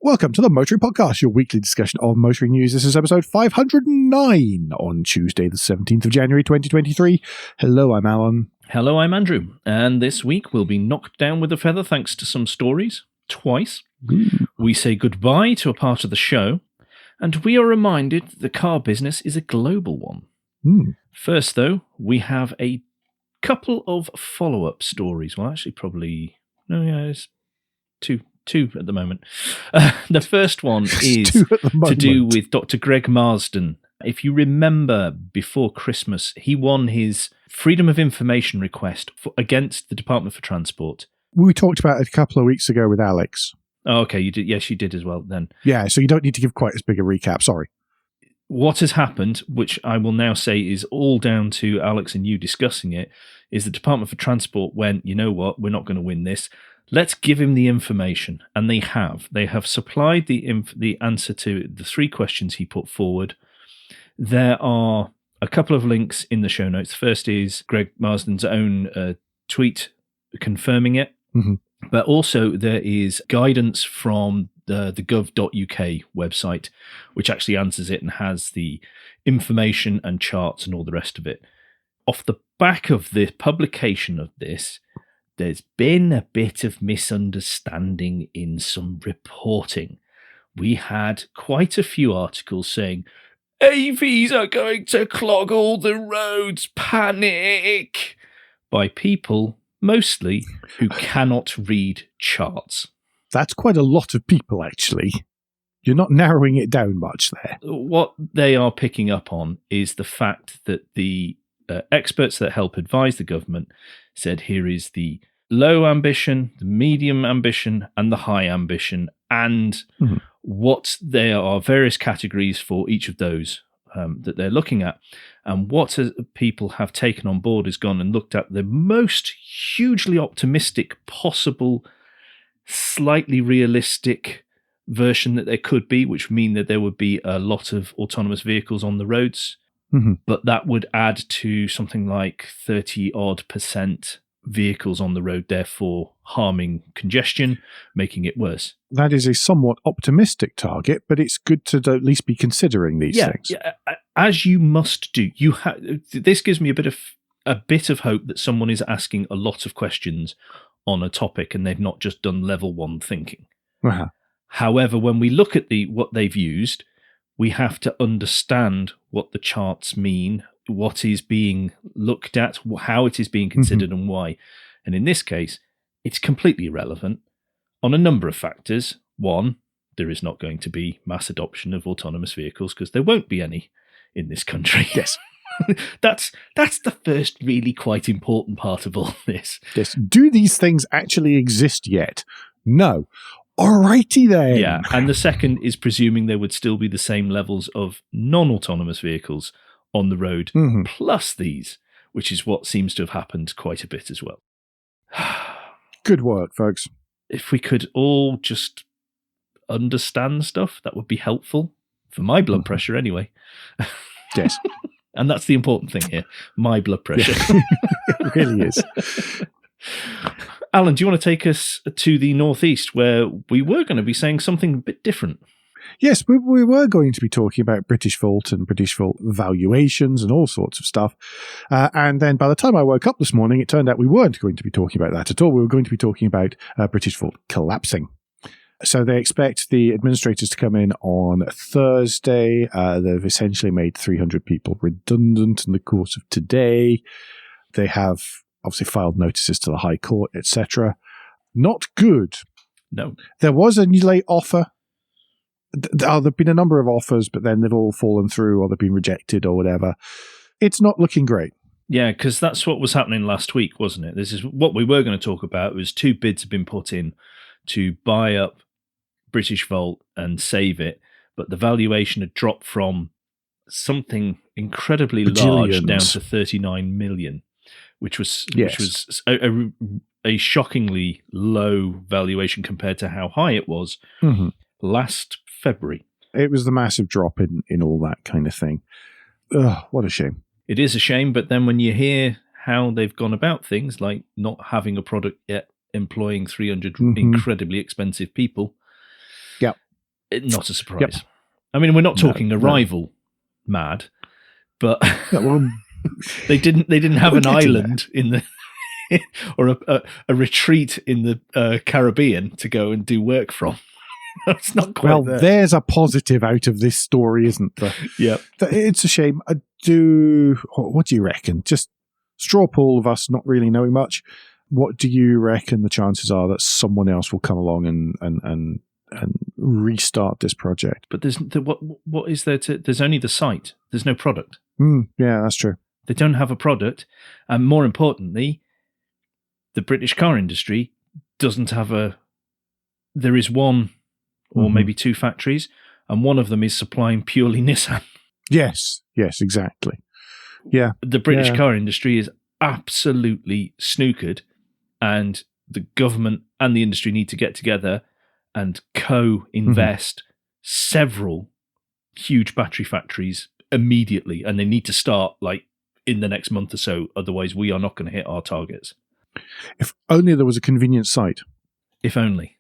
Welcome to the Motoring Podcast, your weekly discussion of motoring news. This is episode 509 on Tuesday, the 17th of January, 2023. Hello, I'm Alan. Hello, I'm Andrew. And this week we'll be knocked down with a feather thanks to some stories, twice. Ooh. We say goodbye to a part of the show, and we are reminded that the car business is a global one. First, though, we have a couple of follow-up stories. Well, actually, probably... No, yeah, it's two at the moment. The first one is to do with Dr. Greg Marsden. If you remember, before Christmas, he won his Freedom of Information request against the Department for Transport. We talked about it a couple of weeks ago with Alex. Oh, okay, you did. Yes, you did as well then. Yeah, so you don't need to give quite as big a recap, sorry. What has happened, which I will now say is all down to Alex and you discussing it, is the Department for Transport went, you know what, we're not going to win this. Let's give him the information. And they have. They have supplied the answer to the three questions he put forward. There are a couple of links in the show notes. First is Greg Marsden's own tweet confirming it. Mm-hmm. But also there is guidance from the gov.uk website, which actually answers it and has the information and charts and all the rest of it. Off the back of the publication of this, there's been a bit of misunderstanding in some reporting. We had quite a few articles saying, AVs are going to clog all the roads, panic, by people, mostly, who cannot read charts. That's quite a lot of people, actually. You're not narrowing it down much there. What they are picking up on is the fact that the experts that help advise the government said here is the low ambition, the medium ambition, and the high ambition, and what there are various categories for each of those that they're looking at. And what people have taken on board is gone and looked at the most hugely optimistic possible, slightly realistic version that there could be, which mean that there would be a lot of autonomous vehicles on the roads. But that would add to something like 30-odd% vehicles on the road, therefore harming congestion, making it worse. That is a somewhat optimistic target, but it's good to at least be considering these things. Yeah, as you must do. This gives me a bit of hope that someone is asking a lot of questions on a topic and they've not just done level one thinking. Uh-huh. However, when we look at what they've used, we have to understand what the charts mean, what is being looked at, how it is being considered, and why. And in this case, it's completely irrelevant on a number of factors. One, there is not going to be mass adoption of autonomous vehicles because there won't be any in this country. Yes. That's the first really quite important part of all this. Yes. Do these things actually exist yet? No. Alrighty then. Yeah, and the second is presuming there would still be the same levels of non-autonomous vehicles on the road, plus these, which is what seems to have happened quite a bit as well. Good work, folks. If we could all just understand stuff, that would be helpful for my blood pressure anyway. Yes. And that's the important thing here, my blood pressure. Yeah. It really is. Alan, do you want to take us to the northeast where we were going to be saying something a bit different? Yes, we were going to be talking about BRITISHVOLT and BRITISHVOLT valuations and all sorts of stuff. And then by the time I woke up this morning, it turned out we weren't going to be talking about that at all. We were going to be talking about BRITISHVOLT collapsing. So they expect the administrators to come in on Thursday. They've essentially made 300 people redundant in the course of today. They have obviously filed notices to the High Court, etc. Not good. No. There was a late offer. There've been a number of offers, but then they've all fallen through or they've been rejected or whatever. It's not looking great. Yeah, because that's what was happening last week, wasn't it? This is what we were going to talk about. Was two bids have been put in to buy up BRITISHVOLT and save it, but the valuation had dropped from something incredibly large down to 39 million, which was a shockingly low valuation compared to how high it was last February. It was the massive drop in all that kind of thing. Ugh, what a shame. It is a shame, but then when you hear how they've gone about things, like not having a product yet, employing 300 incredibly expensive people, Not a surprise. Yep. I mean, we're not talking Arrival mad, but they didn't have an island in the or a retreat in the Caribbean to go and do work from. It's not quite there. There's a positive out of this story, isn't there? Yeah. It's a shame. What do you reckon? Just straw poll of us not really knowing much. What do you reckon the chances are that someone else will come along and restart this project? But what is there to? There's only the site. There's no product. Yeah, that's true. They don't have a product, and more importantly, the British car industry doesn't have a. There is one, or maybe two factories, and one of them is supplying purely Nissan. Yes, exactly. Yeah, the British car industry is absolutely snookered, and the government and the industry need to get together and co-invest several huge battery factories immediately, and they need to start like in the next month or so. Otherwise, we are not going to hit our targets. If only there was a convenient site. If only.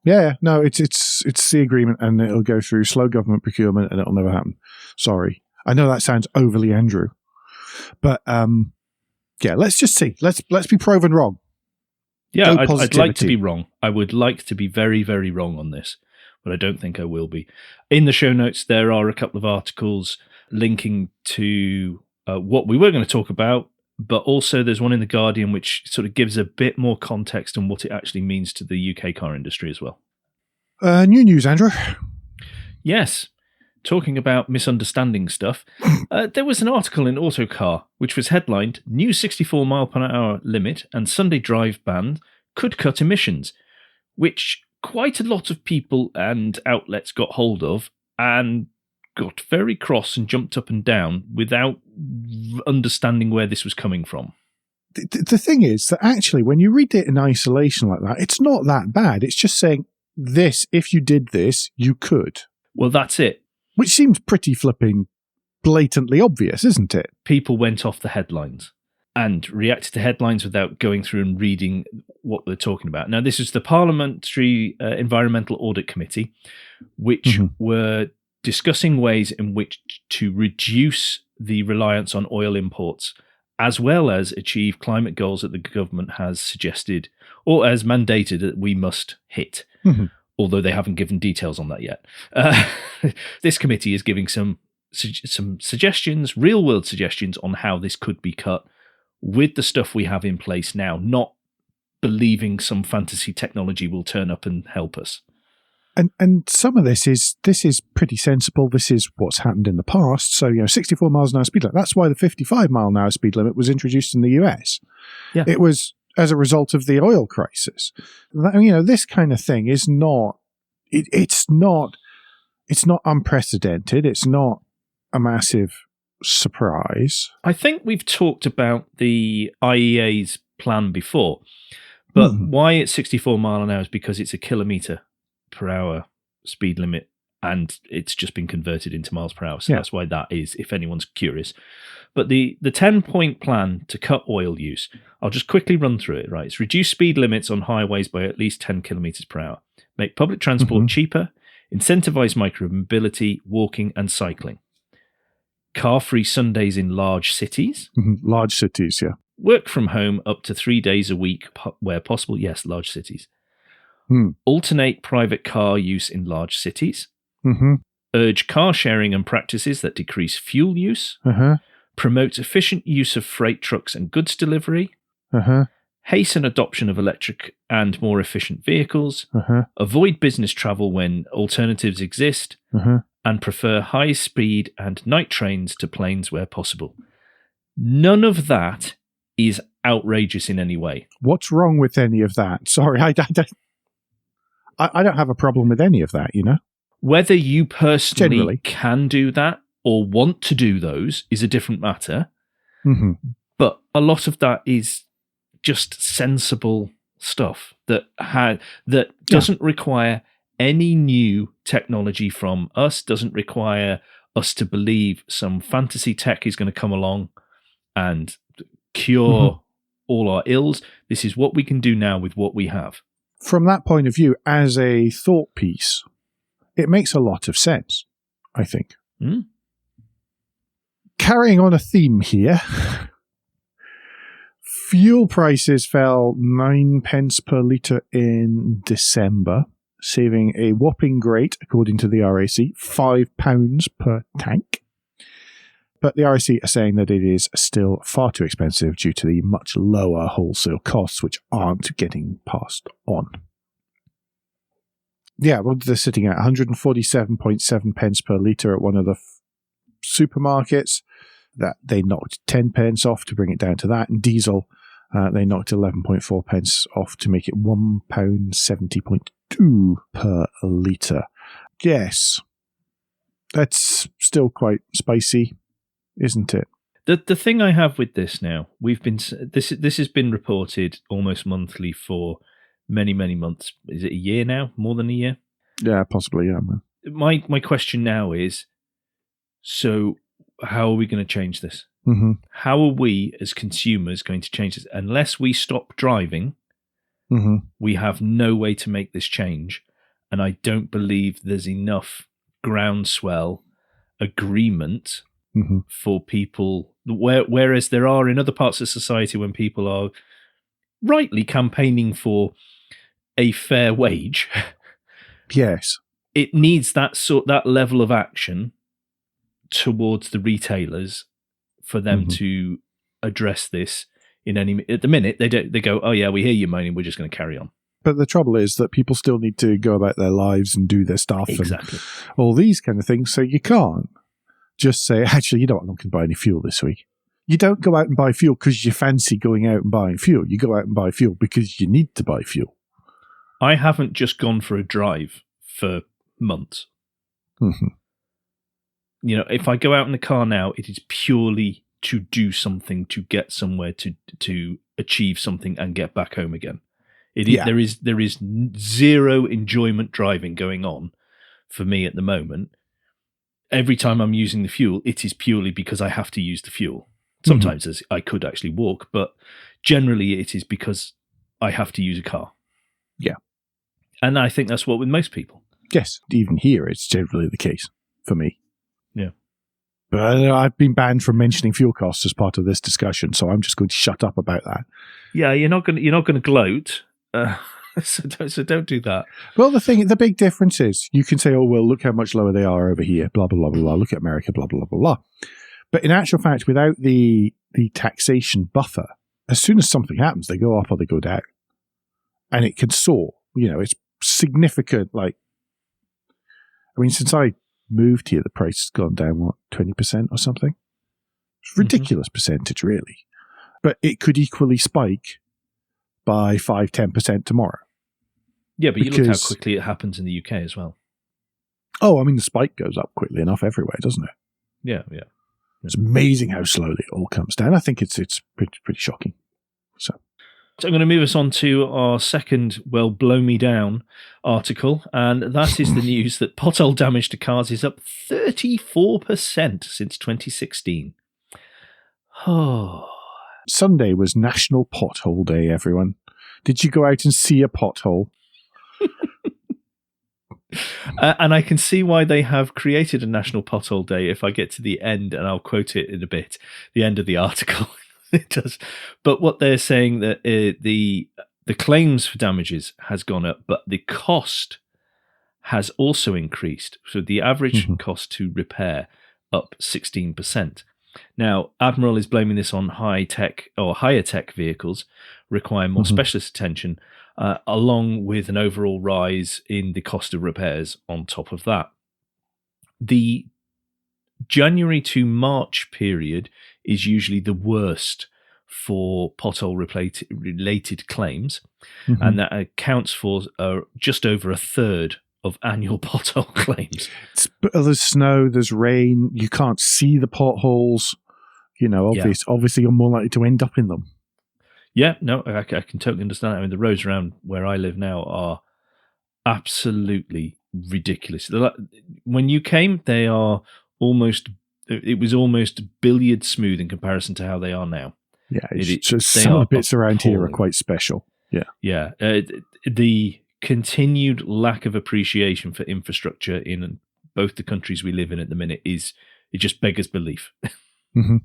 Yeah. No, it's the agreement, and it'll go through slow government procurement, and it'll never happen. Sorry, I know that sounds overly Andrew, but let's just see. Let's be proven wrong. Yeah, I'd like to be wrong. I would like to be very, very wrong on this, but I don't think I will be. In the show notes, there are a couple of articles linking to what we were going to talk about, but also there's one in The Guardian which sort of gives a bit more context on what it actually means to the UK car industry as well. New news, Andrew. Yes. Talking about misunderstanding stuff, there was an article in Autocar which was headlined, New 64 mile per hour limit and Sunday drive ban could cut emissions, which quite a lot of people and outlets got hold of and got very cross and jumped up and down without understanding where this was coming from. The thing is that actually when you read it in isolation like that, it's not that bad. It's just saying this, if you did this, you could. Well, that's it. Which seems pretty flipping blatantly obvious, isn't it? People went off the headlines and reacted to headlines without going through and reading what they're talking about. Now, this is the Parliamentary Environmental Audit Committee, which were discussing ways in which to reduce the reliance on oil imports, as well as achieve climate goals that the government has suggested or has mandated that we must hit. Although they haven't given details on that yet. This committee is giving some suggestions, real-world suggestions on how this could be cut with the stuff we have in place now, not believing some fantasy technology will turn up and help us. And some of this is pretty sensible. This is what's happened in the past. So, 64 miles an hour speed limit. That's why the 55 mile an hour speed limit was introduced in the US. Yeah. It was as a result of the oil crisis. This kind of thing is not, it's not unprecedented. It's not a massive surprise. I think we've talked about the IEA's plan before, but why it's 64 mile an hour is because it's a kilometre per hour speed limit and it's just been converted into miles per hour. So that's why that is, if anyone's curious. But the 10-point plan to cut oil use, I'll just quickly run through it, right? It's reduce speed limits on highways by at least 10 kilometres per hour, make public transport cheaper, incentivise micromobility, walking and cycling. Car-free Sundays in large cities. Large cities, yeah. Work from home up to 3 days a week where possible. Yes, large cities. Alternate private car use in large cities. Urge car sharing and practices that decrease fuel use. Promote efficient use of freight trucks and goods delivery. Hasten adoption of electric and more efficient vehicles. Avoid business travel when alternatives exist. And prefer high speed and night trains to planes where possible. None of that is outrageous in any way. What's wrong with any of that? Sorry, I don't have a problem with any of that, Whether you personally can do that or want to do those is a different matter. But a lot of that is just sensible stuff that doesn't require any new technology from us, doesn't require us to believe some fantasy tech is going to come along and cure all our ills. This is what we can do now with what we have. From that point of view, as a thought piece, it makes a lot of sense, I think. Mm. Carrying on a theme here, fuel prices fell 9 pence per litre in December, saving a whopping great, according to the RAC, £5 per tank. But the RAC are saying that it is still far too expensive due to the much lower wholesale costs, which aren't getting passed on. Yeah, well, they're sitting at 147.7 pence per litre at one of the supermarkets. That they knocked 10 pence off to bring it down to that. And diesel, they knocked 11.4 pence off to make it £1.70.2 per litre. Yes, that's still quite spicy, isn't it? The thing I have with this now, this has been reported almost monthly for many months. Is it a year now? More than a year? Yeah, possibly. Yeah, man. My question now is, so how are we going to change this? Mm-hmm. How are we as consumers going to change this? Unless we stop driving, we have no way to make this change. And I don't believe there's enough groundswell agreement for people, whereas there are in other parts of society when people are rightly campaigning for a fair wage. Yes. It needs that level of action towards the retailers for them to address this in any. At the minute, they go, oh yeah, we hear you moaning, we're just going to carry on. But the trouble is that people still need to go about their lives and do their stuff exactly. and all these kind of things. So you can't just say, actually, you know what, I'm not going to buy any fuel this week. You don't go out and buy fuel because you fancy going out and buying fuel. You go out and buy fuel because you need to buy fuel. I haven't just gone for a drive for months. You know, if I go out in the car now, it is purely to do something, to get somewhere, to achieve something and get back home again. There is zero enjoyment driving going on for me at the moment. Every time I'm using the fuel, it is purely because I have to use the fuel. Sometimes I could actually walk, but generally it is because I have to use a car. Yeah. And I think that's what with most people. Yes, even here it's generally the case for me. Yeah. But I've been banned from mentioning fuel costs as part of this discussion, so I'm just going to shut up about that. Yeah, you're not going to gloat. So don't do that. Well, the big difference is you can say, oh, well, look how much lower they are over here, blah, blah, blah, blah, blah. Look at America, blah, blah, blah, blah. But in actual fact, without the taxation buffer, as soon as something happens, they go up or they go down. And it can soar. You know, it's significant. Since I moved here, the price has gone down, 20% or something? It's a ridiculous percentage, really. But it could equally spike by 5-10% tomorrow. Yeah, but you look how quickly it happens in the UK as well. Oh, the spike goes up quickly enough everywhere, doesn't it? Yeah. It's amazing how slowly it all comes down. I think it's pretty shocking. So I'm going to move us on to our second, well, blow me down article, and that is the news that pothole damage to cars is up 34% since 2016. Oh. Sunday was National Pothole Day, everyone. Did you go out and see a pothole? And I can see why they have created a National Pothole Day if I get to the end, and I'll quote it in a bit, the end of the article. It does. But what they're saying that the claims for damages has gone up, but the cost has also increased. So the average cost to repair up 16%. Now, Admiral is blaming this on high tech or higher tech vehicles require more specialist attention, along with an overall rise in the cost of repairs on top of that. The January to March period is usually the worst for pothole-related claims, and that accounts for just over a third of annual pothole claims. There's snow, there's rain, you can't see the potholes. You know, obviously you're more likely to end up in them. Yeah, no, I can totally understand that. The roads around where I live now are absolutely ridiculous. When you came, it was almost billiard smooth in comparison to how they are now. Yeah, some of the bits around here are quite special. Yeah. Yeah. The continued lack of appreciation for infrastructure in both the countries we live in at the minute it just beggars belief. Mm-hmm.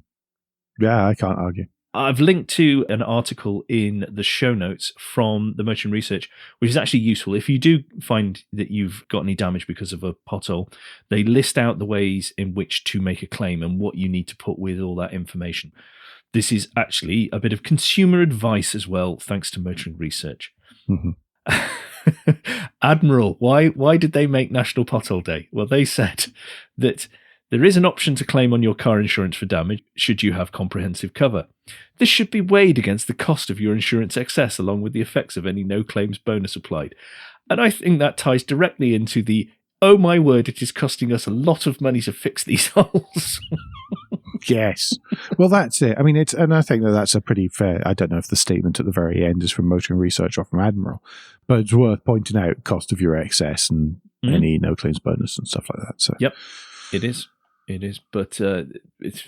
Yeah, I can't argue. I've linked to an article in the show notes from the Motoring Research, which is actually useful. If you do find that you've got any damage because of a pothole, they list out the ways in which to make a claim and what you need to put with all that information. This is actually a bit of consumer advice as well, thanks to Motoring Research. Mm-hmm. Admiral, why did they make National Pothole Day? Well, they said that there is an option to claim on your car insurance for damage should you have comprehensive cover. This should be weighed against the cost of your insurance excess along with the effects of any no claims bonus applied. And I think that ties directly into the, oh my word, it is costing us a lot of money to fix these holes. Yes. Well, that's it. I mean, and I think that's a pretty fair, I don't know if the statement at the very end is from Motoring Research or from Admiral, but it's worth pointing out cost of your excess and any no claims bonus and stuff like that. So. Yep, it is. It is, but it's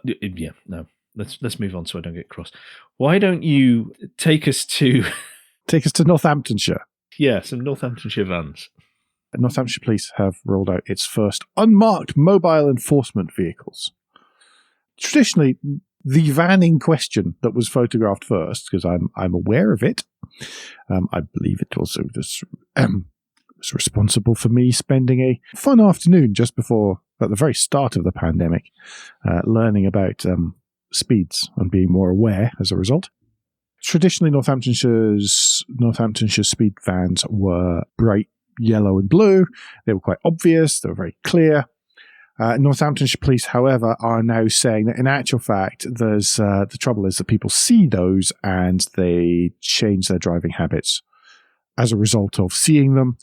yeah. No, let's move on so I don't get cross. Why don't you take us to Northamptonshire? Yeah, some Northamptonshire vans. Northamptonshire Police have rolled out its first unmarked mobile enforcement vehicles. Traditionally, the van in question that was photographed first, because I'm aware of it. I believe it also was responsible for me spending a fun afternoon just before, at the very start of the pandemic, learning about speeds and being more aware as a result. Traditionally, Northamptonshire speed vans were bright yellow and blue. They were quite obvious. They were very clear. Northamptonshire Police, however, are now saying that in actual fact, there's the trouble is that people see those and they change their driving habits as a result of seeing them.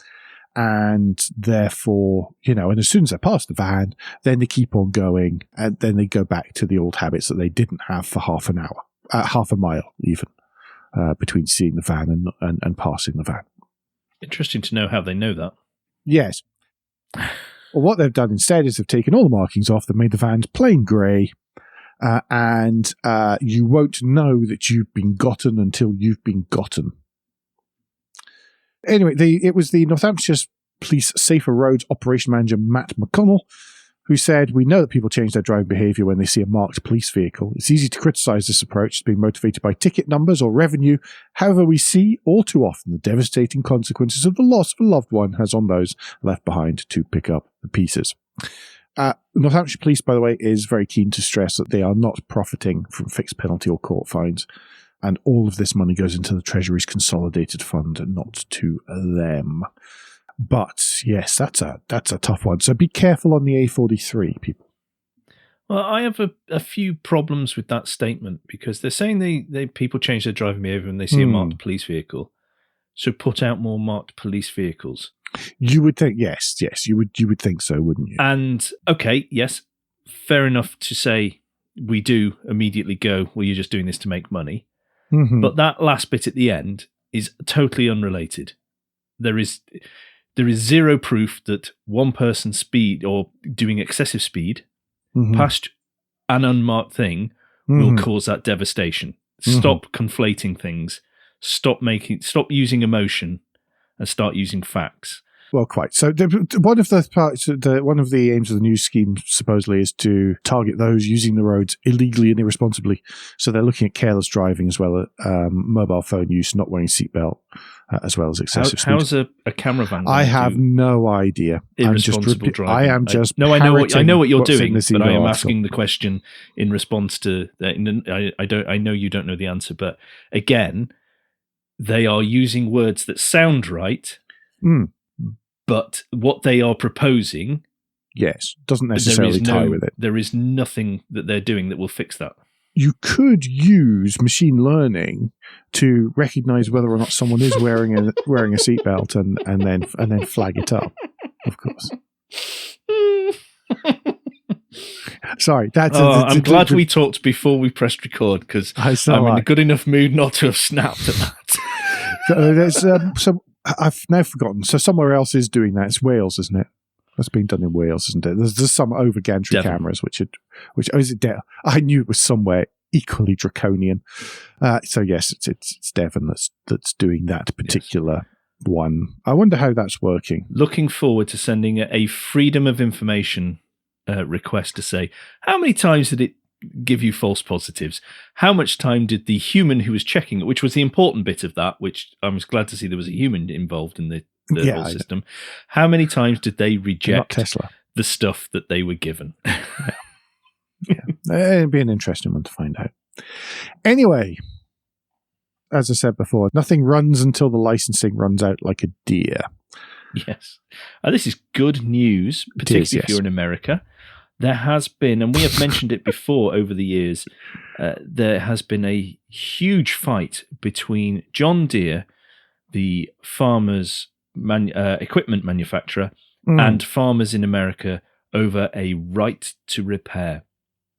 And therefore, and as soon as they're past the van, then they keep on going and then they go back to the old habits that they didn't have for half an hour, half a mile even, between seeing the van and passing the van. Interesting to know how they know that. Yes. Well, what they've done instead is they've taken all the markings off. They've made the vans plain grey, and you won't know that you've been gotten until you've been gotten. Anyway, it was the Northamptonshire Police Safer Roads Operation Manager Matt McConnell who said, "We know that people change their driving behaviour when they see a marked police vehicle. It's easy to criticise this approach as being motivated by ticket numbers or revenue. However, we see all too often the devastating consequences of the loss of a loved one has on those left behind to pick up the pieces." Northamptonshire Police, by the way, is very keen to stress that they are not profiting from fixed penalty or court fines. And all of this money goes into the Treasury's consolidated fund and not to them. But yes, that's a tough one. So be careful on the A43, people. Well, I have a few problems with that statement because they're saying they people change their driving behaviour when they see a marked police vehicle. So put out more marked police vehicles. You would think, yes, you would think so, wouldn't you? And okay, yes, fair enough to say we do immediately go, well, you're just doing this to make money. Mm-hmm. But that last bit at the end is totally unrelated. There is zero proof that one person's speed or doing excessive speed past an unmarked thing will cause that devastation. Stop conflating things. Stop using emotion and start using facts. Well, quite. So one of the aims of the new scheme supposedly is to target those using the roads illegally and irresponsibly. So they're looking at careless driving as well as mobile phone use, not wearing seatbelt, as well as excessive speed. How's a camera van? I have no idea. Irresponsible driving. I am just. I know what you're doing, but I am asking the question in response to that. I know you don't know the answer, but again, they are using words that sound right. But what they are proposing, yes, doesn't necessarily tie with it. There is nothing that they're doing that will fix that. You could use machine learning to recognize whether or not someone is wearing a seatbelt and then flag it up. Of course. Sorry, I'm glad we talked before we pressed record because I'm in a good enough mood not to have snapped at that. I've now forgotten. So somewhere else is doing that. It's Wales, isn't it? That's being done in Wales, isn't it? There's some over gantry cameras, which is it? I knew it was somewhere equally draconian. So yes, it's Devon that's doing that particular one. I wonder how that's working. Looking forward to sending a freedom of information request to say, how many times did it give you false positives? How much time did the human who was checking it, which was the important bit of that, which I was glad to see there was a human involved in the whole system. How many times did they reject the stuff that they were given? It'd be an interesting one to find out. Anyway, as I said before, nothing runs until the licensing runs out like a deer. Yes. This is good news, particularly if you're in America. There has been, and we have mentioned it before over the years, there has been a huge fight between John Deere, the farmers' equipment manufacturer, and farmers in America over a right to repair.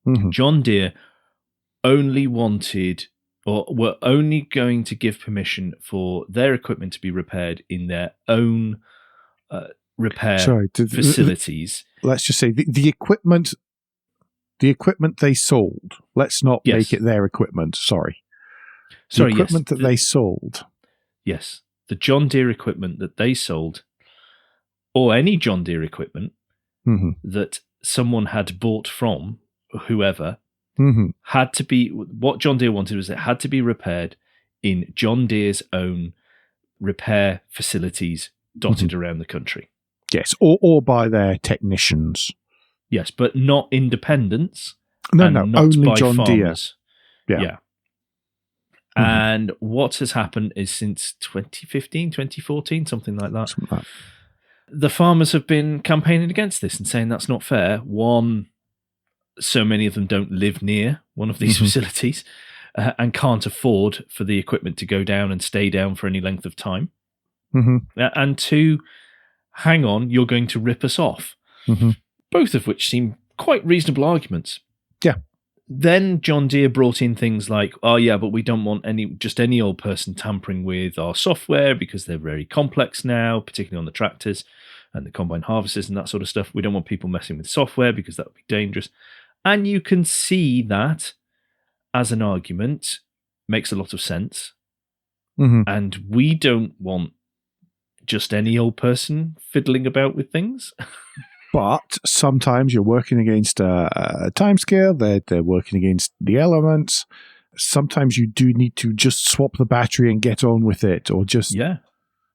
Mm-hmm. John Deere only wanted, or were only going to give permission for their equipment to be repaired in their own repair facilities. Let's just say the equipment they sold. Let's not make it their equipment. The equipment that they sold. Yes, the John Deere equipment that they sold, or any John Deere equipment that someone had bought from whoever, had to be, what John Deere wanted was it had to be repaired in John Deere's own repair facilities dotted around the country. Yes, or by their technicians. Yes, but not independents. No, only John farmers. Deere. Yeah. And what has happened is since 2015, 2014, something like that, the farmers have been campaigning against this and saying that's not fair. One, so many of them don't live near one of these facilities and can't afford for the equipment to go down and stay down for any length of time. And two, hang on, you're going to rip us off. Both of which seem quite reasonable arguments. Yeah. Then John Deere brought in things like, oh yeah, but we don't want any old person tampering with our software because they're very complex now, particularly on the tractors and the combine harvesters and that sort of stuff. We don't want people messing with software because that would be dangerous. And you can see that as an argument makes a lot of sense. And we don't want just any old person fiddling about with things. But sometimes you're working against a timescale. They're working against the elements. Sometimes you do need to just swap the battery and get on with it, or just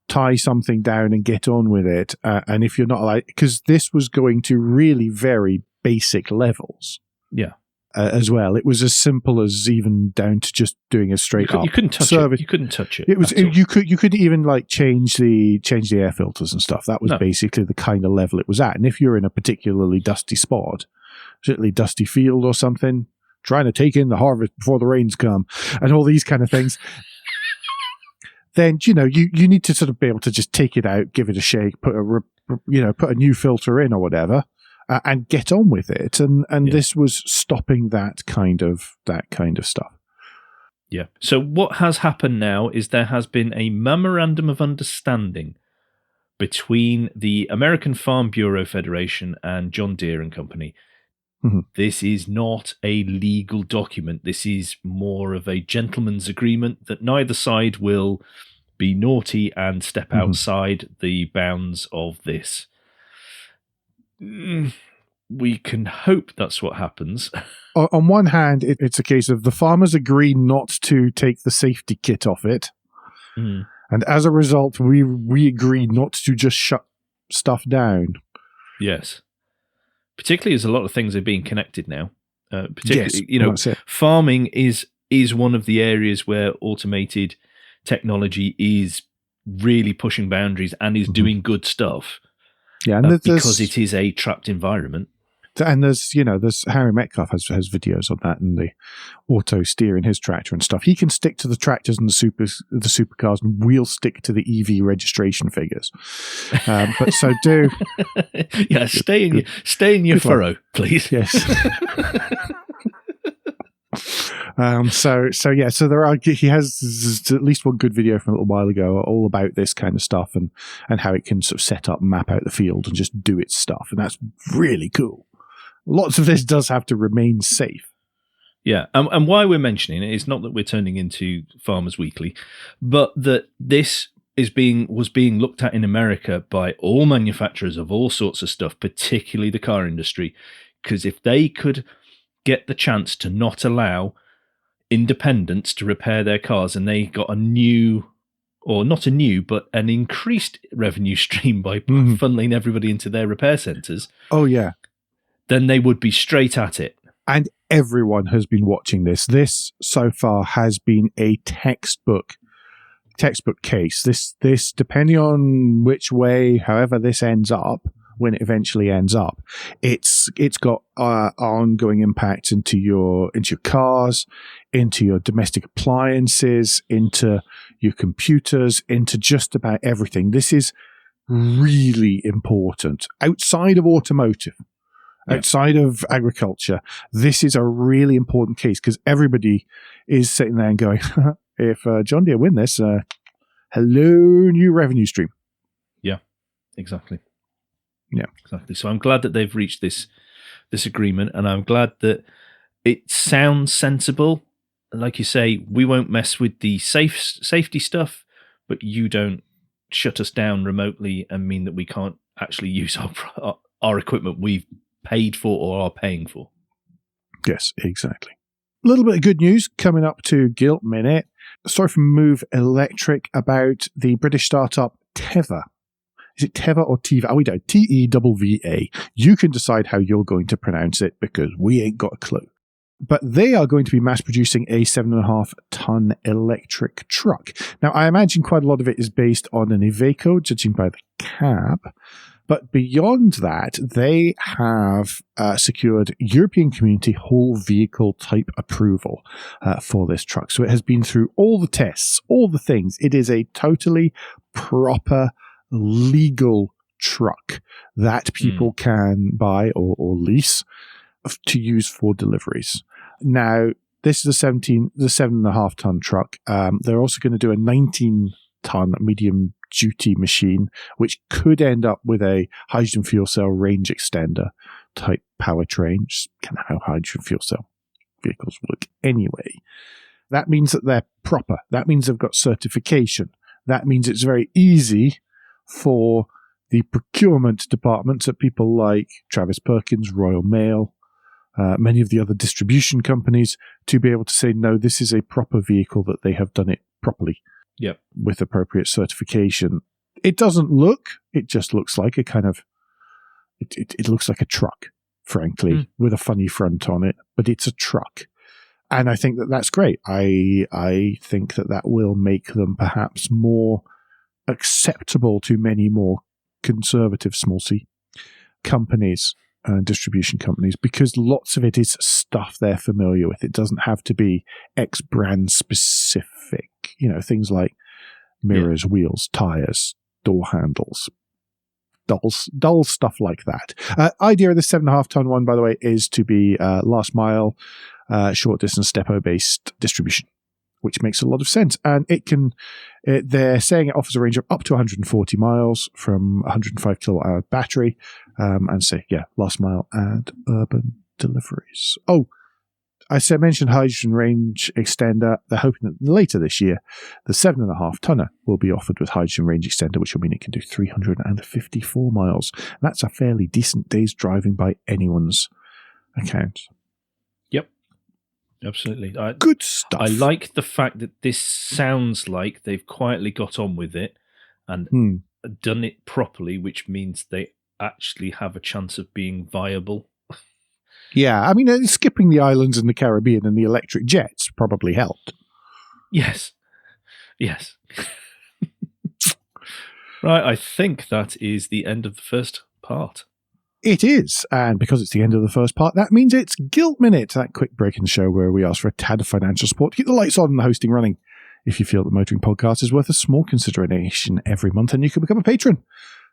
tie something down and get on with it. And if you're not like, because this was going to really very basic levels. Yeah. As well, it was as simple as even down to just doing a straight up. You couldn't touch service. it. You couldn't touch it. It was you couldn't even like change the air filters and stuff. That was basically the kind of level it was at. And if you're in a particularly dusty spot, particularly dusty field or something, trying to take in the harvest before the rains come, and all these kind of things, then you need to sort of be able to just take it out, give it a shake, put a new filter in or whatever. And get on with it, and this was stopping that kind of stuff. Yeah. So what has happened now is there has been a memorandum of understanding between the American Farm Bureau Federation and John Deere and Company. This is not a legal document. This is more of a gentleman's agreement that neither side will be naughty and step outside the bounds of this. We can hope that's what happens. On one hand, it's a case of the farmers agree not to take the safety kit off it. And as a result, we agree not to just shut stuff down. Yes. Particularly as a lot of things are being connected now. Particularly, farming is one of the areas where automated technology is really pushing boundaries and is doing good stuff. Yeah, and because it is a trapped environment. And there's Harry Metcalf has videos on that, and the auto steering his tractor and stuff. He can stick to the tractors and the supercars, and we'll stick to the EV registration figures. But so do stay in your furrow, please. Yes. So there are. He has at least one good video from a little while ago, all about this kind of stuff and how it can sort of set up, map out the field, and just do its stuff, and that's really cool. Lots of this does have to remain safe. Yeah, and why we're mentioning it is not that we're turning into Farmers Weekly, but that this was being looked at in America by all manufacturers of all sorts of stuff, particularly the car industry, because if they could get the chance to not allow independents to repair their cars, and they got a new, or not a new, but an increased revenue stream by funneling everybody into their repair centres. Oh, yeah. Then they would be straight at it. And everyone has been watching this. This, so far, has been a textbook case. This, depending on which way, however this ends up, when it eventually ends up, it's got ongoing impacts into your cars, into your domestic appliances, into your computers, into just about everything. This is really important. Outside of automotive, outside of agriculture, this is a really important case because everybody is sitting there and going, if John Deere win this, hello, new revenue stream. Yeah, exactly. Yeah, exactly. So I'm glad that they've reached this agreement, and I'm glad that it sounds sensible. Like you say, we won't mess with the safety stuff, but you don't shut us down remotely and mean that we can't actually use our equipment we've paid for or are paying for. Yes, exactly. A little bit of good news coming up to Guilt Minute. Story from Move Electric about the British startup TEVVA. Is it TEVVA or TEVVA? Oh, we don't. TEVVA. You can decide how you're going to pronounce it because we ain't got a clue. But they are going to be mass producing a 7.5-ton electric truck. Now, I imagine quite a lot of it is based on an Iveco, judging by the cab. But beyond that, they have secured European Community whole vehicle type approval for this truck. So it has been through all the tests, all the things. It is a totally proper legal truck that people can buy or lease to use for deliveries. Now, this is the 7.5-ton truck. They're also going to do a 19-ton medium duty machine, which could end up with a hydrogen fuel cell range extender type powertrain, which is kind of how hydrogen fuel cell vehicles work anyway. That means that they're proper. That means they've got certification. That means it's very easy for the procurement departments at people like Travis Perkins, Royal Mail, many of the other distribution companies to be able to say, no, this is a proper vehicle, that they have done it properly. Yep. With appropriate certification. It doesn't look, it just looks like a kind of, it looks like a truck, frankly, with a funny front on it, but it's a truck. And I think that that's great. I think that will make them perhaps more acceptable to many more conservative small C companies and distribution companies, because lots of it is stuff they're familiar with. It doesn't have to be X brand specific. Things like mirrors, wheels, tires, door handles, dull stuff like that. Idea of the 7.5-ton one, by the way, is to be last mile, short distance depot based distribution, which makes a lot of sense. And they're saying it offers a range of up to 140 miles from 105 kilowatt hour battery, and say, last mile and urban deliveries. Oh, I mentioned hydrogen range extender. They're hoping that later this year, the 7.5-tonner will be offered with hydrogen range extender, which will mean it can do 354 miles. That's a fairly decent day's driving by anyone's account. Yep, absolutely. Good stuff. I like the fact that this sounds like they've quietly got on with it and done it properly, which means they actually have a chance of being viable. Yeah, I mean, skipping the islands in the Caribbean and the electric jets probably helped. Yes. Right, I think that is the end of the first part. It is, and because it's the end of the first part, that means it's Guilt Minute, that quick break in the show where we ask for a tad of financial support to keep the lights on and the hosting running. If you feel the Motoring Podcast is worth a small consideration every month, then you can become a patron.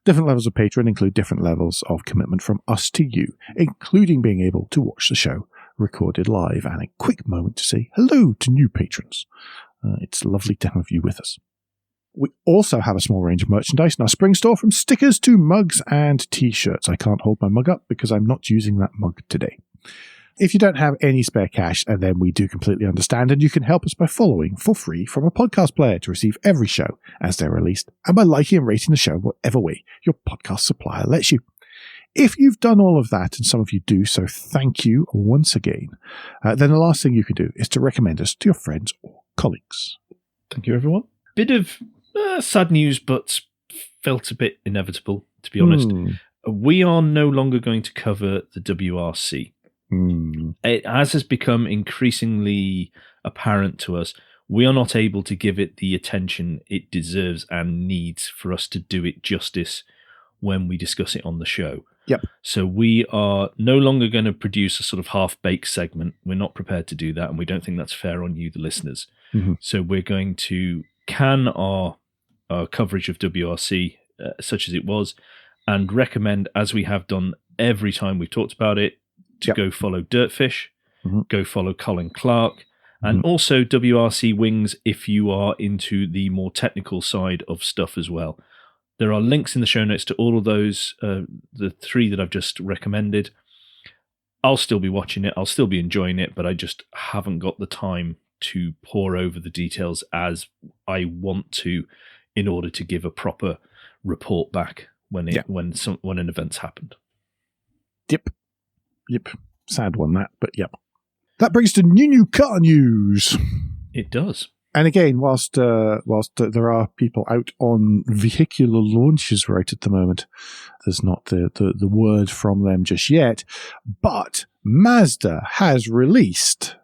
Different levels of patron include different levels of commitment from us to you, including being able to watch the show recorded live, and a quick moment to say hello to new patrons. It's lovely to have you with us. We also have a small range of merchandise in our spring store, from stickers to mugs and t-shirts. I can't hold my mug up because I'm not using that mug today. If you don't have any spare cash, and then we do completely understand, and you can help us by following for free from a podcast player to receive every show as they're released, and by liking and rating the show whatever way your podcast supplier lets you. If you've done all of that, and some of you do, so thank you once again, then the last thing you can do is to recommend us to your friends or colleagues. Thank you, everyone. Bit of sad news, but felt a bit inevitable, to be honest. We are no longer going to cover the WRC. As has become increasingly apparent to us, we are not able to give it the attention it deserves and needs for us to do it justice when we discuss it on the show. Yep. So we are no longer going to produce a sort of half-baked segment. We're not prepared to do that, and we don't think that's fair on you, the listeners. So we're going to can our coverage of WRC, such as it was, and recommend, as we have done every time we've talked about it, to go follow Dirtfish, go follow Colin Clark, and also WRC Wings if you are into the more technical side of stuff as well. There are links in the show notes to all of those, the three that I've just recommended. I'll still be watching it. I'll still be enjoying it, but I just haven't got the time to pour over the details as I want to in order to give a proper report back when an event's happened. Yep. Sad one, that, but yep. That brings to new car news. It does. And again, whilst there are people out on vehicular launches right at the moment, there's not the word from them just yet. But Mazda has released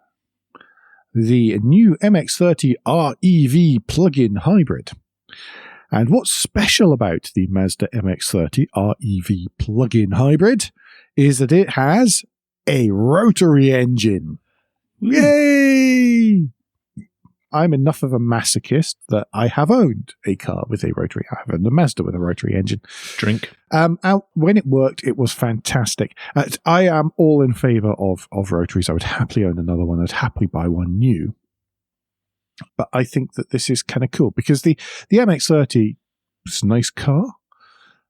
the new MX-30 REV plug-in hybrid. And what's special about the Mazda MX-30 REV plug-in hybrid is that it has a rotary engine. Yay! I'm enough of a masochist that I have owned a car with a rotary. I have owned a Mazda with a rotary engine. Drink. When it worked, it was fantastic. I am all in favor of rotaries. I would happily own another one. I'd happily buy one new. But I think that this is kind of cool because the MX-30 is a nice car,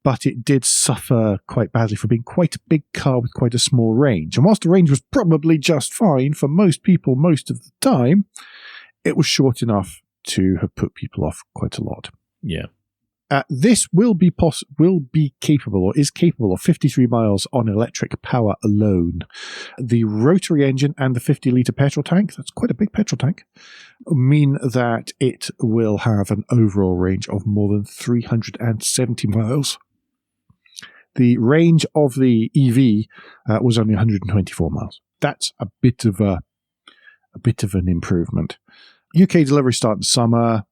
but it did suffer quite badly for being quite a big car with quite a small range. And whilst the range was probably just fine for most people most of the time, it was short enough to have put people off quite a lot. Yeah. This will be capable, or is capable, of 53 miles on electric power alone. The rotary engine and the 50-litre petrol tank, that's quite a big petrol tank, mean that it will have an overall range of more than 370 miles. The range of the EV was only 124 miles. That's a bit of an improvement. UK delivery start in summer,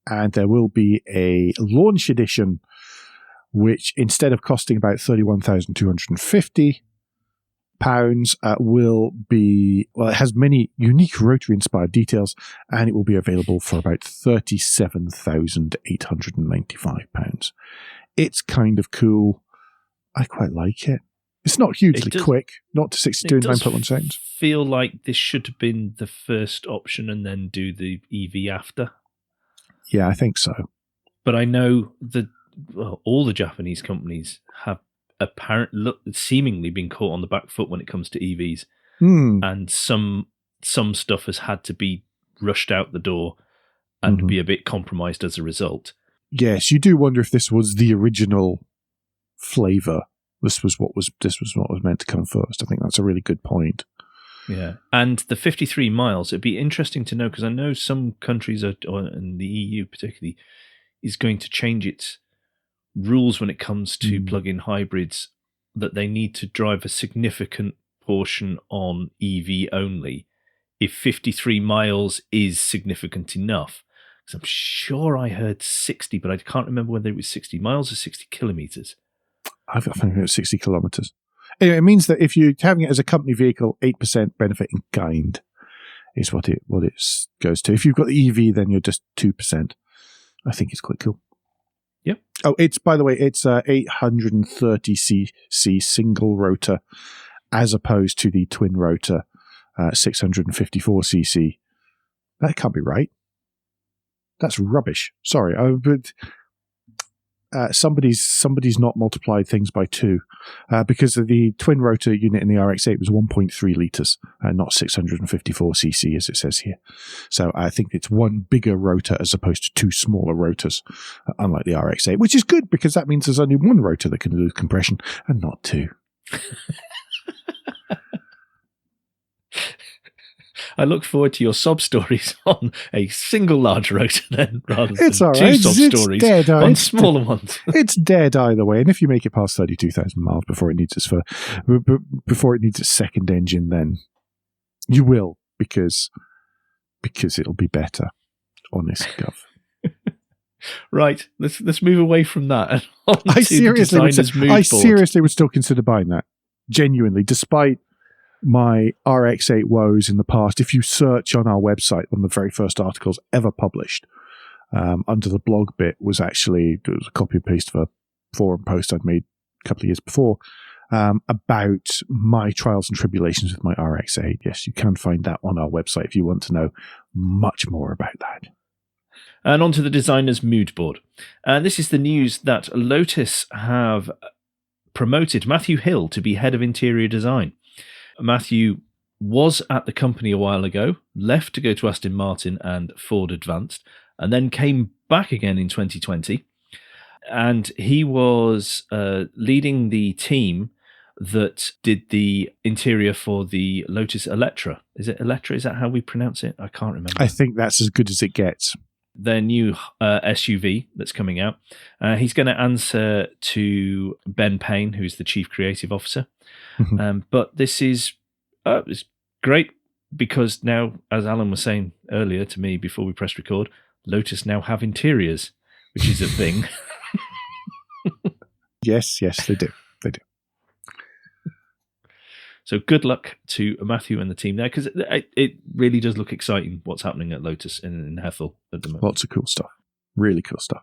and there will be a launch edition, which instead of costing about £31,250, will be, well, it has many unique rotary-inspired details, and it will be available for about £37,895. It's kind of cool. I quite like it. It's not hugely quick, not to 62 in 9.1 seconds. Feel like this should have been the first option and then do the EV after. Yeah, I think so. But I know that all the Japanese companies have seemingly been caught on the back foot when it comes to EVs, and some stuff has had to be rushed out the door and be a bit compromised as a result. Yes, you do wonder if this was the original flavour. This was what was meant to come first. I think that's a really good point. Yeah, and the 53 miles, it'd be interesting to know, because I know some countries, and the EU particularly, is going to change its rules when it comes to plug-in hybrids, that they need to drive a significant portion on EV only if 53 miles is significant enough. Because I'm sure I heard 60, but I can't remember whether it was 60 miles or 60 kilometres. I think it was 60 kilometres. Anyway, it means that if you're having it as a company vehicle, 8% benefit in kind is what it goes to. If you've got the EV, then you're just 2%. I think it's quite cool. Yep. Oh, by the way, it's a 830cc single rotor as opposed to the twin rotor 654cc. That can't be right. That's rubbish. Sorry. somebody's not multiplied things by 2 because the twin rotor unit in the RX-8 was 1.3 litres, not 654 cc as it says here. So I think it's one bigger rotor as opposed to 2 smaller rotors, unlike the RX-8, which is good because that means there's only one rotor that can lose compression and not 2. I look forward to your sob stories on a single large rotor then, rather than it's all right. 2 sob stories on smaller ones. It's dead either way, and if you make it past 32,000 miles before it needs its second engine, then you will because it'll be better. Honest Gov. Right, let's move away from that. And I seriously would still consider buying that. Genuinely, despite my RX-8 woes in the past, if you search on our website, one of the very first articles ever published under the blog bit was a copy and paste of a forum post I'd made a couple of years before about my trials and tribulations with my RX-8. Yes, you can find that on our website if you want to know much more about that. And on to the designer's mood board. And this is the news that Lotus have promoted Matthew Hill to be head of interior design. Matthew was at the company a while ago, left to go to Aston Martin and Ford Advanced, and then came back again in 2020. And he was leading the team that did the interior for the Lotus Electra. Is it Electra? Is that how we pronounce it? I can't remember. I think that's as good as it gets. Their new SUV that's coming out. He's going to answer to Ben Payne, who's the Chief Creative Officer. But this is it's great because now, as Alan was saying earlier to me before we pressed record, Lotus now have interiors, which is a thing. Yes, they do. So good luck to Matthew and the team there, because it really does look exciting what's happening at Lotus in Hethel at the moment. Lots of cool stuff. Really cool stuff.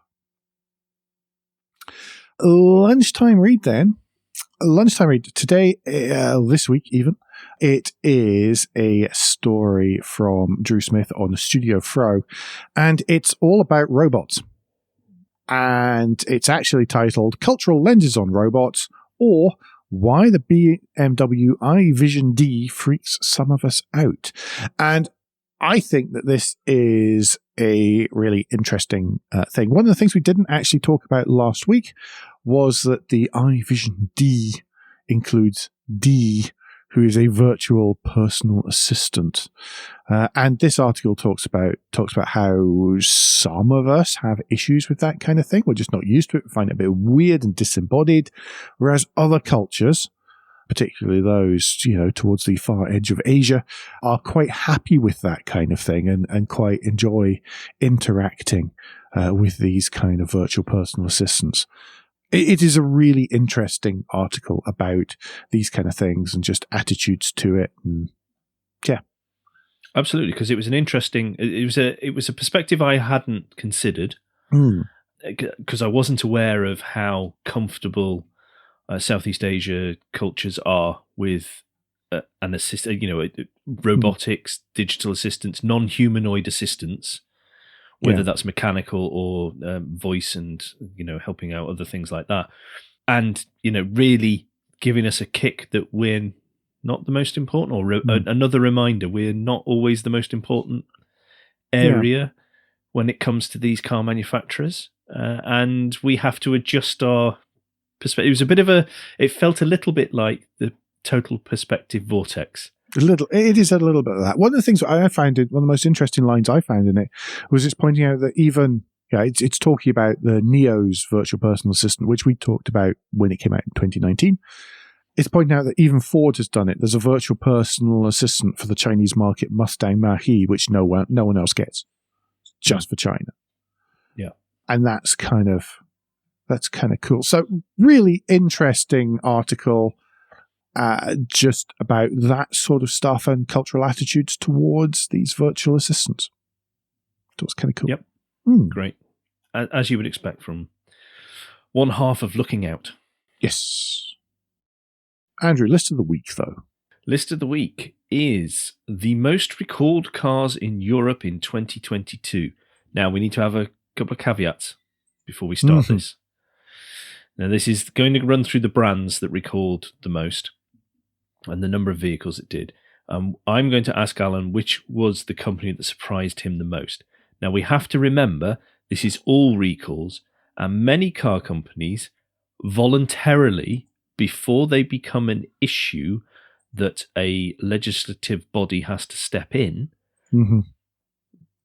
Lunchtime read then. Lunchtime read today, this week even. It is a story from Drew Smith on Studio Furrow, and it's all about robots. And it's actually titled Cultural Lenses on Robots, or Why the BMW iVision D Freaks Some of Us Out. And I think that this is a really interesting thing. One of the things we didn't actually talk about last week was that the iVision D includes D, who is a virtual personal assistant. And this article talks about how some of us have issues with that kind of thing. We're just not used to it. We find it a bit weird and disembodied. Whereas other cultures, particularly those, towards the far edge of Asia, are quite happy with that kind of thing and quite enjoy interacting with these kind of virtual personal assistants. It is a really interesting article about these kind of things and just attitudes to it. And yeah. Absolutely, because it was an interesting, it was a perspective I hadn't considered, because I wasn't aware of how comfortable Southeast Asia cultures are with an assistant, robotics, digital assistants, non-humanoid assistants, whether that's mechanical or voice and, helping out other things like that. And, really giving us a kick that we're not the most important, or another reminder, we're not always the most important area when it comes to these car manufacturers. And we have to adjust our perspective. It felt a little bit like the total perspective vortex. It is a little bit of that. One of the things I found, one of the most interesting lines I found in it was it's pointing out that it's talking about the NIO's virtual personal assistant, which we talked about when it came out in 2019. It's pointing out that even Ford has done it. There's a virtual personal assistant for the Chinese market, Mustang Mach-E, which no one else gets, just for China. Yeah, and that's kind of cool. So really interesting article. Just about that sort of stuff and cultural attitudes towards these virtual assistants. That was kind of cool. Yep. Great. As you would expect from one half of Looking Out. Yes. Andrew, list of the week, though. List of the week is the most recalled cars in Europe in 2022. Now, we need to have a couple of caveats before we start this. Now, this is going to run through the brands that recalled the most and the number of vehicles it did. I'm going to ask Alan which was the company that surprised him the most. Now, we have to remember this is all recalls, and many car companies voluntarily, before they become an issue that a legislative body has to step in,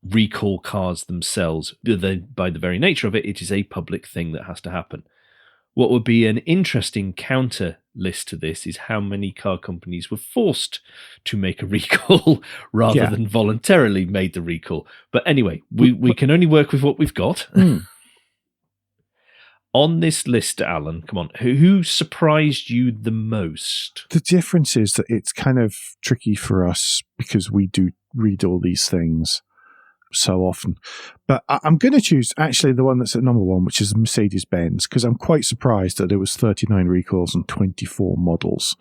recall cars themselves. By the very nature of it, it is a public thing that has to happen. What would be an interesting counter list to this is how many car companies were forced to make a recall rather than voluntarily made the recall. But anyway, we can only work with what we've got. On this list, Alan, come on, who surprised you the most? The difference is that it's kind of tricky for us because we do read all these things so often. But I'm going to choose actually the one that's at number one, which is Mercedes-Benz, because I'm quite surprised that there was 39 recalls and 24 models.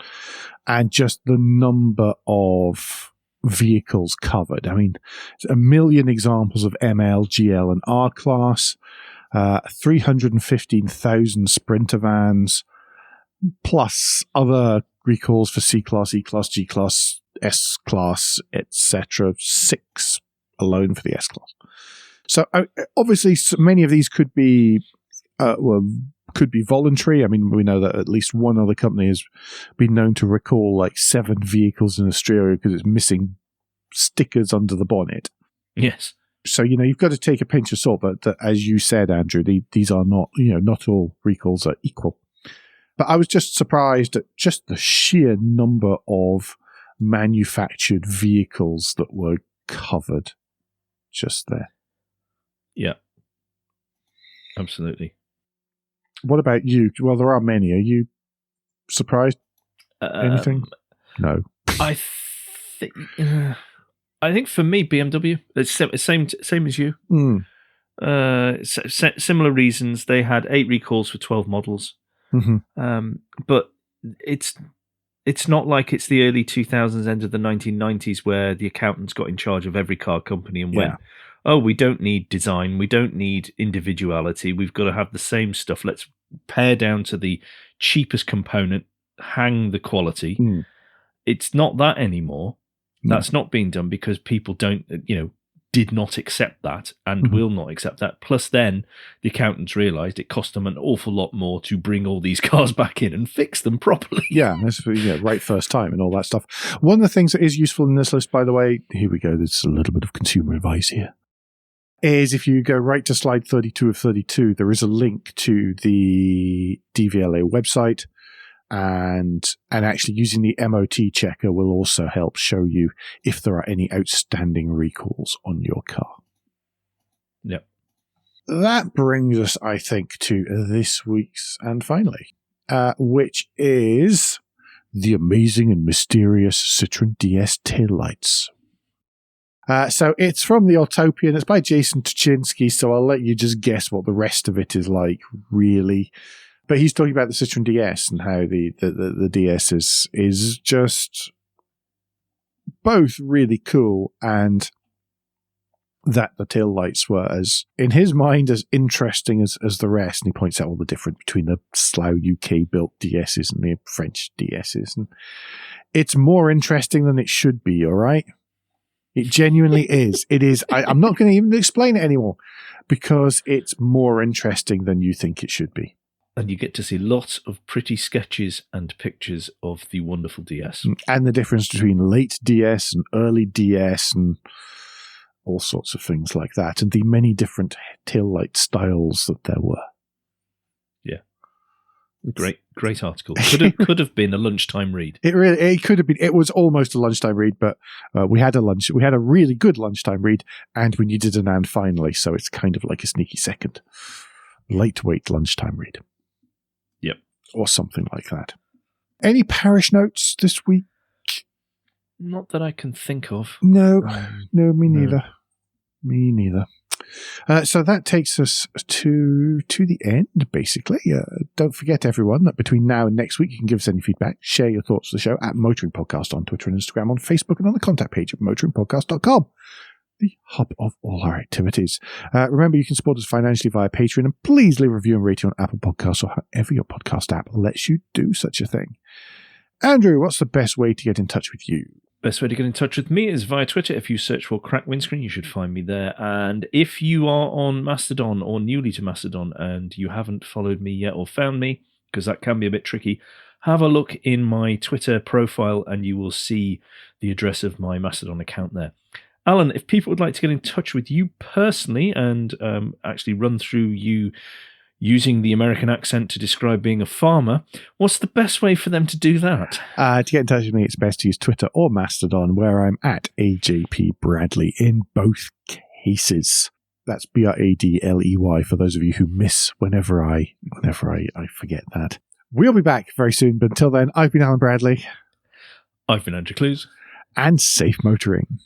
And just the number of vehicles covered. I mean, 1 million examples of ML, GL, and R-Class, 315,000 Sprinter vans, plus other recalls for C-Class, E-Class, G-Class, S-Class, etc. 6 alone for the S-Class. So obviously many of these could be voluntary. I mean, we know that at least one other company has been known to recall like 7 vehicles in Australia because it's missing stickers under the bonnet. Yes. So, you've got to take a pinch of salt that as you said, Andrew, these are not, not all recalls are equal. But I was just surprised at just the sheer number of manufactured vehicles that were covered just there. Yeah, absolutely. What about you? Well, there are many. Are you surprised? Anything? No. I think for me, BMW. It's same as you. Similar reasons. They had 8 recalls for 12 models. But it's not like it's the early 2000s, end of the 1990s, where the accountants got in charge of every car company and went, oh, we don't need design, we don't need individuality, we've got to have the same stuff. Let's pare down to the cheapest component, hang the quality. It's not that anymore. That's not being done because people did not accept that and will not accept that. Plus then the accountants realised it cost them an awful lot more to bring all these cars back in and fix them properly. That's right first time and all that stuff. One of the things that is useful in this list, by the way, here we go, there's a little bit of consumer advice here, is if you go right to slide 32 of 32, there is a link to the DVLA website. And actually using the MOT checker will also help show you if there are any outstanding recalls on your car. Yep. That brings us, I think, to this week's and finally, which is the amazing and mysterious Citroen DS taillights. So it's from the Autopian. It's by Jason Tuchinski, so I'll let you just guess what the rest of it is like, really. But he's talking about the Citroen DS and how the DS is just both really cool and that the taillights were, as in his mind, as interesting as the rest. And he points out all the difference between the Slough UK built DSs and the French DSs. And it's more interesting than it should be, all right? It genuinely is. It is. I'm not going to even explain it anymore because it's more interesting than you think it should be. And you get to see lots of pretty sketches and pictures of the wonderful DS. And the difference between late DS and early DS and all sorts of things like that. And the many different taillight styles that there were. Yeah. Great article. Could have been a lunchtime read. It could have been. It was almost a lunchtime read, but we had a really good lunchtime read and we needed an and finally. So it's kind of like a sneaky second. Lightweight lunchtime read. Yep. Or something like that. Any parish notes this week? Not that I can think of. No, me neither. Me neither. So that takes us to the end, basically. Don't forget, everyone, that between now and next week, you can give us any feedback, share your thoughts of the show at Motoring Podcast on Twitter and Instagram, on Facebook, and on the contact page at motoringpodcast.com. the hub of all our activities. Remember, you can support us financially via Patreon, and please leave a review and rating on Apple Podcasts or however your podcast app lets you do such a thing. Andrew, what's the best way to get in touch with you? Best way to get in touch with me is via Twitter. If you search for Crack Windscreen, you should find me there. And if you are on Mastodon or newly to Mastodon and you haven't followed me yet or found me, because that can be a bit tricky, have a look in my Twitter profile and you will see the address of my Mastodon account there. Alan, if people would like to get in touch with you personally and actually run through you using the American accent to describe being a farmer, what's the best way for them to do that? To get in touch with me, it's best to use Twitter or Mastodon, where I'm at AJP Bradley in both cases. That's BRADLEY for those of you who miss whenever I forget that. We'll be back very soon, but until then, I've been Alan Bradley. I've been Andrew Clues. And safe motoring.